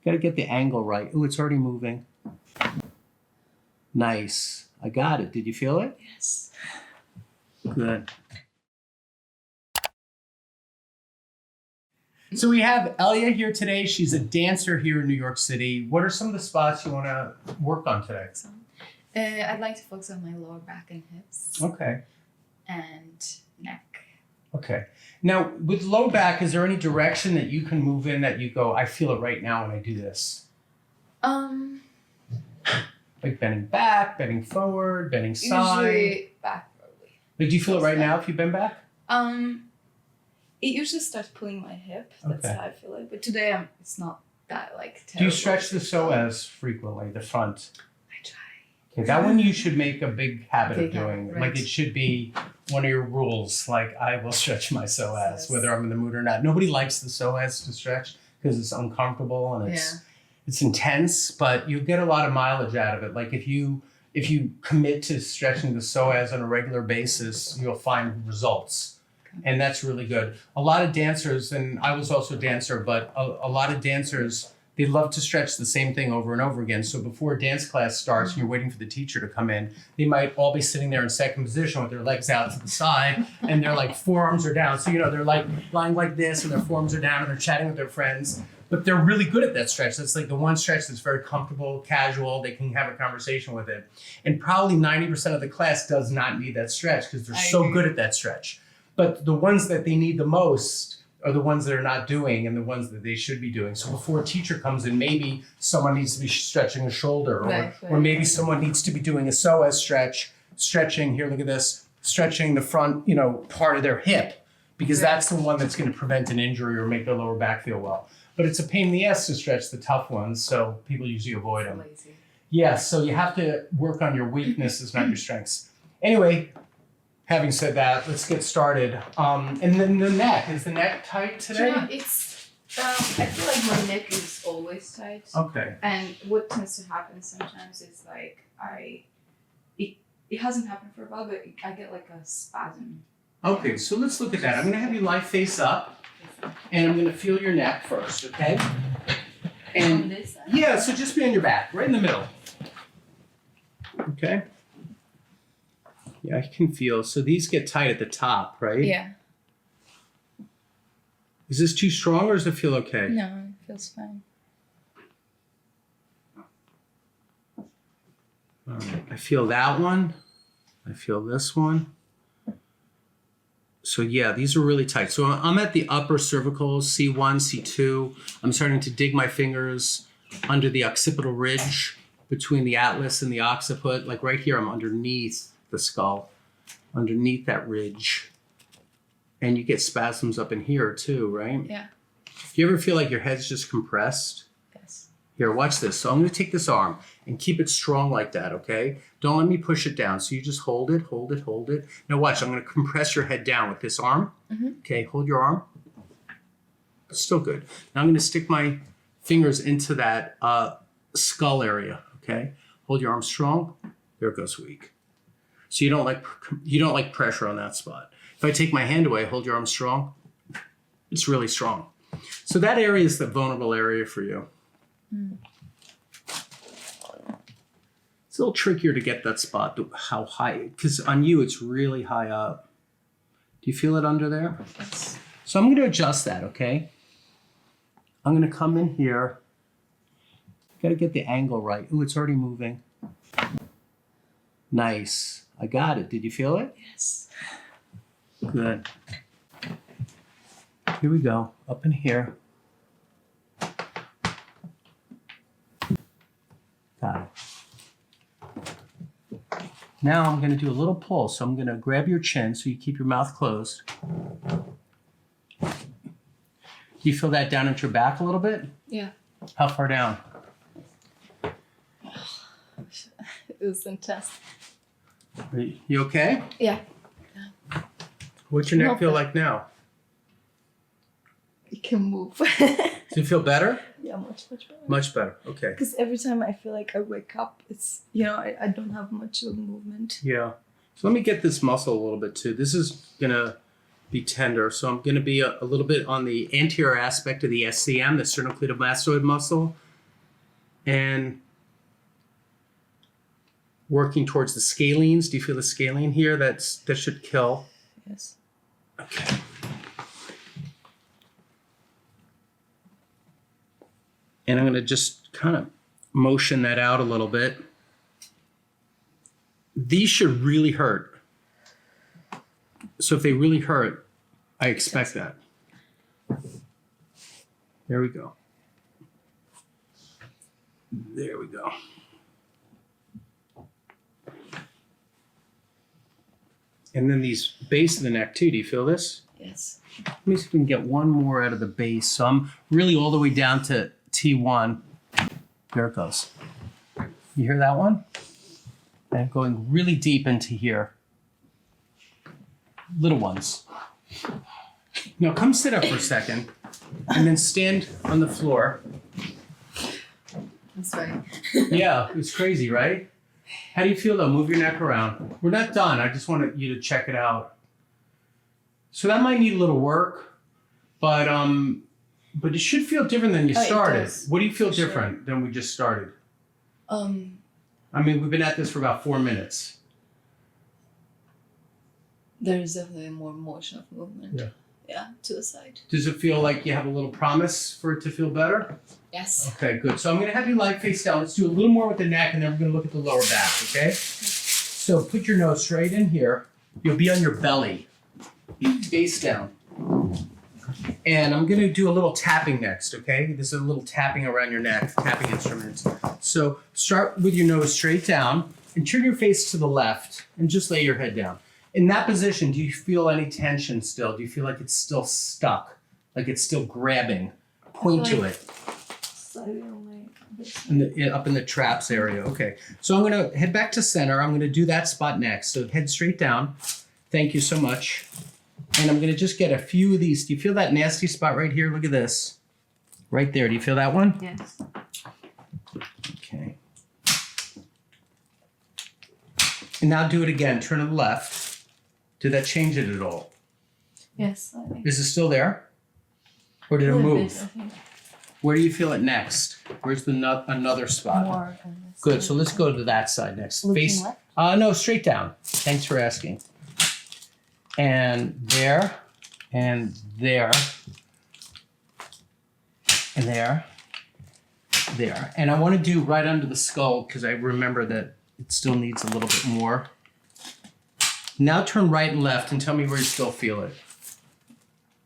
Got to get the angle right. Ooh, it's already moving. Nice. I got it. Did you feel it? Yes. Good. So we have Elya here today. She's a dancer here in New York City. What are some of the spots you want to work on today? I'd like to focus on my lower back and hips. Okay. And neck. Okay. Now, with low back, is there any direction that you can move in that you go, I feel it right now when I do this? Like bending back, bending forward, bending side? Usually back, probably. Like, do you feel it right now if you bend back? It usually starts pulling my hip. That's Okay. how I feel it. But today, it's not that, like, terrible. Do you stretch the psoas frequently, the front? I try. Okay, that one you should make a big habit of doing. Right. Like, it should be one of your rules. Like, I will stretch my psoas, whether I'm in the mood or not. Nobody likes the psoas to stretch because it's uncomfortable and it's intense, but you get a lot of mileage out of it. Like, if you commit to stretching the psoas on a regular basis, you'll find results. And that's really good. A lot of dancers, and I was also a dancer, but a lot of dancers, they love to stretch the same thing over and over again. So before a dance class starts and you're waiting for the teacher to come in, they might all be sitting there in second position with their legs out to the side and their like forearms are down. So, they're like lying like this and their forearms are down and they're chatting with their friends. But they're really good at that stretch. That's like the one stretch that's very comfortable, casual. They can have a conversation with it. And probably 90% of the class does not need that stretch because they're so good at that stretch. But the ones that they need the most are the ones that are not doing and the ones that they should be doing. So before a teacher comes in, maybe someone needs to be stretching a shoulder or maybe someone needs to be doing a psoas stretch, stretching, here, look at this, stretching the front, part of their hip because that's the one that's going to prevent an injury or make their lower back feel well. But it's a pain in the ass to stretch the tough ones, so people usually avoid them. Lazy. Yeah, so you have to work on your weaknesses, not your strengths. Anyway, having said that, let's get started. And then the neck. Is the neck tight today? It's, I feel like my neck is always tight. Okay. And what tends to happen sometimes is like it hasn't happened for a while, but I get like a spasm. Okay, so let's look at that. I'm going to have you lie face up. And I'm going to feel your neck first, okay? And on this side? Yeah, so just be on your back, right in the middle. Okay? Yeah, I can feel. So these get tight at the top, right? Yeah. Is this too strong or does it feel okay? No, it feels fine. All right. I feel that one. I feel this one. So yeah, these are really tight. So I'm at the upper cervical, C1, C2. I'm starting to dig my fingers under the occipital ridge between the atlas and the occiput. Like right here, I'm underneath the skull, underneath that ridge. And you get spasms up in here too, right? Yeah. Do you ever feel like your head's just compressed? Yes. Here, watch this. So I'm going to take this arm and keep it strong like that, okay? Don't let me push it down. So you just hold it, hold it, hold it. Now watch, I'm going to compress your head down with this arm. Okay, hold your arm. Still good. Now I'm going to stick my fingers into that skull area, okay? Hold your arm strong. There it goes weak. So you don't like pressure on that spot. If I take my hand away, hold your arm strong. It's really strong. So that area is the vulnerable area for you. It's a little trickier to get that spot, how high, because on you it's really high up. Do you feel it under there? Yes. So I'm going to adjust that, okay? I'm going to come in here. Got to get the angle right. Ooh, it's already moving. Nice. I got it. Did you feel it? Yes. Good. Here we go. Up in here. Got it. Now I'm going to do a little pull. So I'm going to grab your chin so you keep your mouth closed. Do you feel that down at your back a little bit? Yeah. How far down? It was intense. You okay? Yeah. What's your neck feel like now? It can move. Does it feel better? Yeah, much better. Much better. Okay. Because every time I feel like I wake up, it's, I don't have much of movement. Yeah. So let me get this muscle a little bit too. This is going to be tender. So I'm going to be a little bit on the anterior aspect of the SCM, the sternocleidomastoid muscle. And working towards the scalenes. Do you feel the scalene here? That should kill. Yes. Okay. And I'm going to just kind of motion that out a little bit. These should really hurt. So if they really hurt, I expect that. There we go. There we go. And then these base of the neck too. Do you feel this? Yes. Let me see if we can get one more out of the base. So I'm really all the way down to T1. There it goes. You hear that one? And going really deep into here. Little ones. Now come sit up for a second and then stand on the floor. That's right. Yeah, it's crazy, right? How do you feel though? Move your neck around. We're not done. I just wanted you to check it out. So that might need a little work, but it should feel different than you started. What do you feel different than we just started? I mean, we've been at this for about 4 minutes. There's definitely more motion of movement. Yeah. Yeah, to the side. Does it feel like you have a little promise for it to feel better? Yes. Okay, good. So I'm going to have you lie face down. Let's do a little more with the neck, and then we're going to look at the lower back, okay? So put your nose straight in here. You'll be on your belly. Face down. And I'm going to do a little tapping next, okay? This is a little tapping around your neck, tapping instruments. So start with your nose straight down, and turn your face to the left, and just lay your head down. In that position, do you feel any tension still? Do you feel like it's still stuck? Like it's still grabbing? Point to it. Slightly away. Up in the traps area. Okay. So I'm going to head back to center. I'm going to do that spot next. So head straight down. Thank you so much. And I'm going to just get a few of these. Do you feel that nasty spot right here? Look at this. Right there. Do you feel that one? Yes. Okay. And now do it again. Turn to the left. Did that change it at all? Yes, slightly. Is it still there? Or did it Little move? bit, I think. Where do you feel it next? Where's the another spot? More on this Good. side. So let's go to that side next. Looking Face. left? No, straight down. Thanks for asking. And there, and there, and there, there. And I want to do right under the skull because I remember that it still needs a little bit more. Now turn right and left and tell me where you still feel it.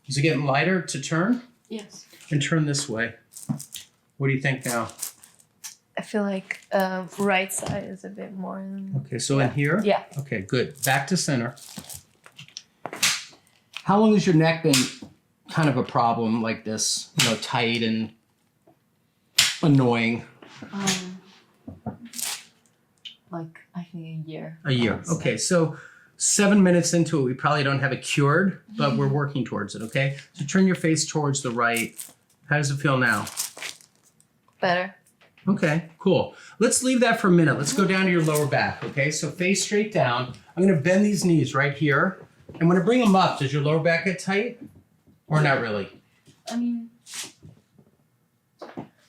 Is it getting lighter to turn? Yes. And turn this way. What do you think now? I feel like right side is a bit more. Okay, so in here? Yeah. Okay, good. Back to center. How long has your neck been kind of a problem like this? You know, tight and annoying? Like, I think a year. A year. Okay, so 7 minutes into it, we probably don't have it cured, but we're working towards it, okay? So turn your face towards the right. How does it feel now? Better. Okay, cool. Let's leave that for a minute. Let's go down to your lower back, okay? So face straight down. I'm gonna bend these knees right here. And when I bring them up, does your lower back get tight? Or not really? I mean,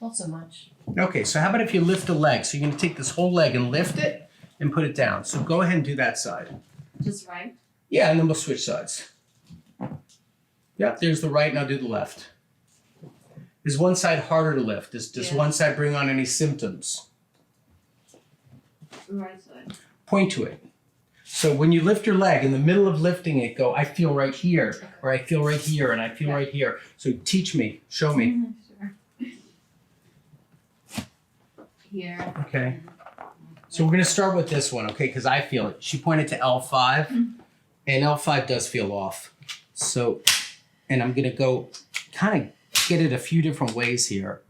not so much. Okay, so how about if you lift a leg? So you're gonna take this whole leg and lift it and put it down. So go ahead and do that side. Just right? Yeah, and then we'll switch sides. Yep, there's the right, now do the left. Is one side harder to lift? Does one side bring on any symptoms? Right side. Point to it. So when you lift your leg, in the middle of lifting it, go, I feel right here, or I feel right here, and I feel right here. So teach me, show me. Sure. Here. Okay. So we're going to start with this one, okay, because I feel it. She pointed to L5, and L5 does feel off. So, and I'm going to go kind of get it a few different ways here.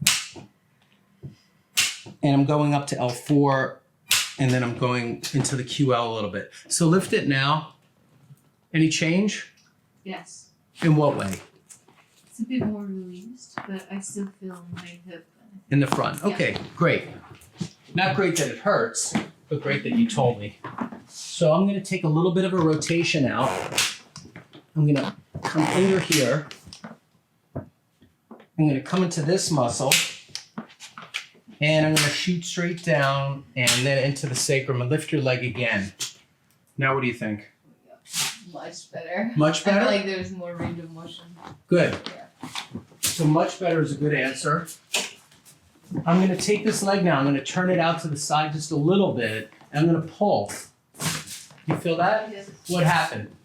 And I'm going up to L4, and then I'm going into the QL a little bit. So lift it now. Any change? Yes. In what way? It's a bit more released, but I still feel my hip. In the front. Okay, great. Not great that it hurts, but great that you told me. So I'm going to take a little bit of a rotation out. I'm going to come under here. I'm going to come into this muscle. And I'm gonna shoot straight down and then into the sacrum and lift your leg again. Now what do you think? Much better. Much better? I feel like there's more range of motion. Good. Yeah. So much better is a good answer. I'm gonna take this leg now, I'm gonna turn it out to the side just a little bit, and I'm gonna pull. You feel that? Yes. What happened?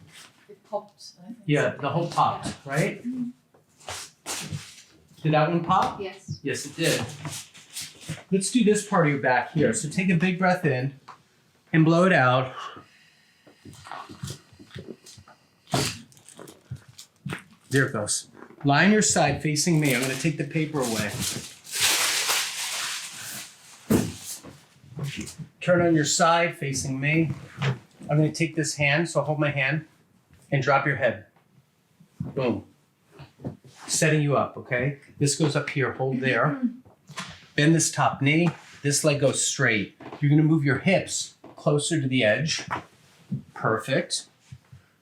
It popped. I think. Yeah, the whole popped, right? Did that one pop? Yes. Yes, it did. Let's do this part of your back here. So take a big breath in and blow it out. There it goes. Lie on your side facing me. I'm going to take the paper away. Turn on your side facing me. I'm going to take this hand, so hold my hand, and drop your head. Boom. Setting you up, okay? This goes up here, hold there. Bend this top knee. This leg goes straight. You're gonna move your hips closer to the edge. Perfect.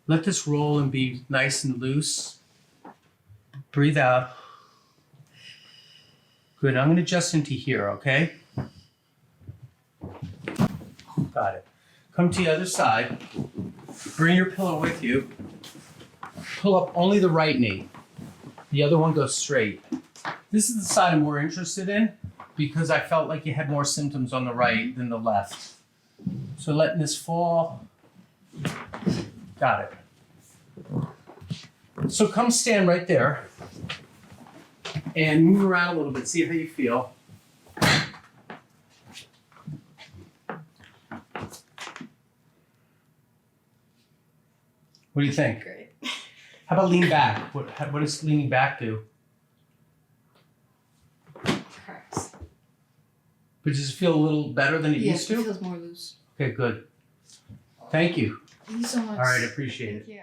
Let this roll and be nice and loose. Breathe out. Good, I'm gonna adjust into here, okay? Got it. Come to the other side. Bring your pillow with you. Pull up only the right knee. The other one goes straight. This is the side I'm more interested in because I felt like you had more symptoms on the right than the left. So letting this fall. Got it. So come stand right there and move around a little bit. See how you feel. What do you think? Great. How about lean back? What does leaning back do? Cracks. But does it feel a little better than it used to? It feels more loose. Okay, good. Thank you. Thank you so much. All right, I appreciate it. Thank you.